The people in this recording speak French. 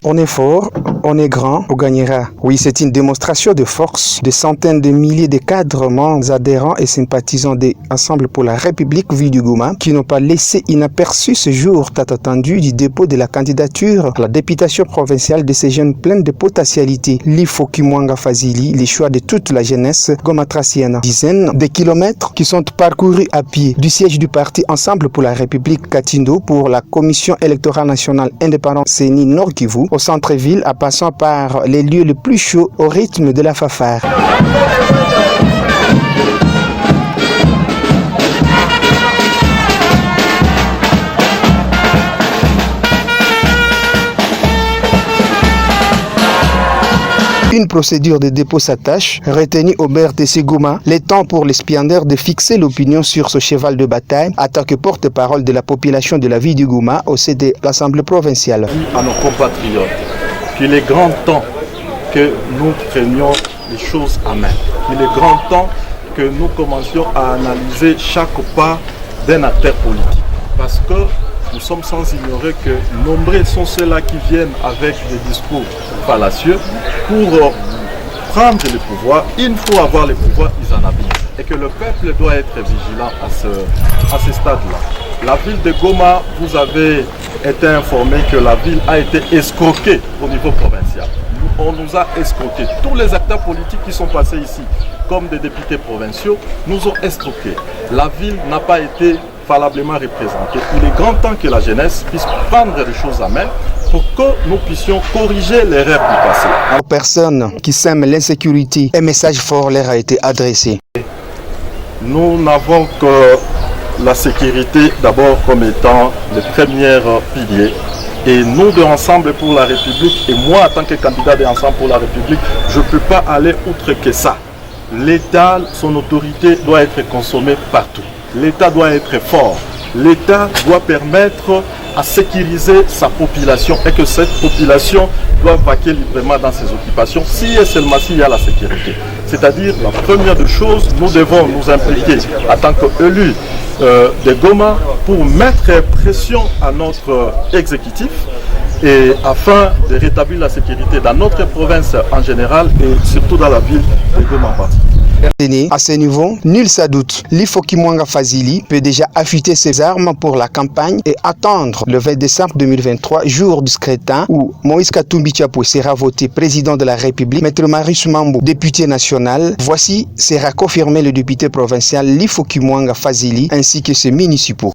On est fort, on est grand, on gagnera. Oui, c'est une démonstration de force. Des centaines de milliers de cadres, membres, adhérents et sympathisants des Ensemble pour la République Ville du Goma qui n'ont pas laissé inaperçu ce jour tant attendu du dépôt de la candidature à la députation provinciale de ces jeunes pleins de potentialité. Lifo Kimwanga Fazili, les choix de toute la jeunesse gomatracienne. Dizaines de kilomètres qui sont parcourus à pied du siège du parti Ensemble pour la République Katindo pour la Commission électorale nationale indépendante CENI Nord Kivu au centre-ville en passant par les lieux les plus chauds au rythme de la fanfare. Une procédure de dépôt s'attache, retenue au BRTC Goma, les temps pour les spianders de fixer l'opinion sur ce cheval de bataille, en tant que porte-parole de la population de la ville du Goma au sein de l'Assemblée provinciale. À nos compatriotes qu'il est grand temps que nous prenions les choses à main. Il est grand temps que nous commencions à analyser chaque pas d'un acteur politique. Parce que nous sommes sans ignorer que nombreux sont ceux-là qui viennent avec des discours fallacieux pour prendre le pouvoir. Il faut avoir le pouvoir, ils en abusent. Et que le peuple doit être vigilant à ce stade-là. La ville de Goma, vous avez été informé que la ville a été escroquée au niveau provincial. On nous a escroqués. Tous les acteurs politiques qui sont passés ici, comme des députés provinciaux, nous ont escroqués. La ville n'a pas été valablement représentée. Il est grand temps que la jeunesse puisse prendre les choses à main pour que nous puissions corriger l'erreur du passé. Aux personnes qui sèment l'insécurité, un message fort leur a été adressé. Nous n'avons que la sécurité d'abord comme étant le premier pilier. Et nous de Ensemble pour la République, et moi en tant que candidat de Ensemble pour la République, je ne peux pas aller outre que ça. L'État, son autorité doit être consommée partout. L'État doit être fort. L'État doit permettre à sécuriser sa population et que cette population doit vaquer librement dans ses occupations si et seulement s'il y a la sécurité. C'est-à-dire, la première des choses, nous devons nous impliquer en tant qu'élus de Goma pour mettre pression à notre exécutif et afin de rétablir la sécurité dans notre province en général et surtout dans la ville de Goma en particulier. À ce niveau, nul ne doute, Lifo Kimwanga Fazili peut déjà affûter ses armes pour la campagne et attendre le 20 décembre 2023, jour du scrutin où Moïse Katumbi Tchapou sera voté président de la République, Maître Marius Mambo, député national. Voici sera confirmé le député provincial Lifo Kimwanga Fazili ainsi que ses municipaux.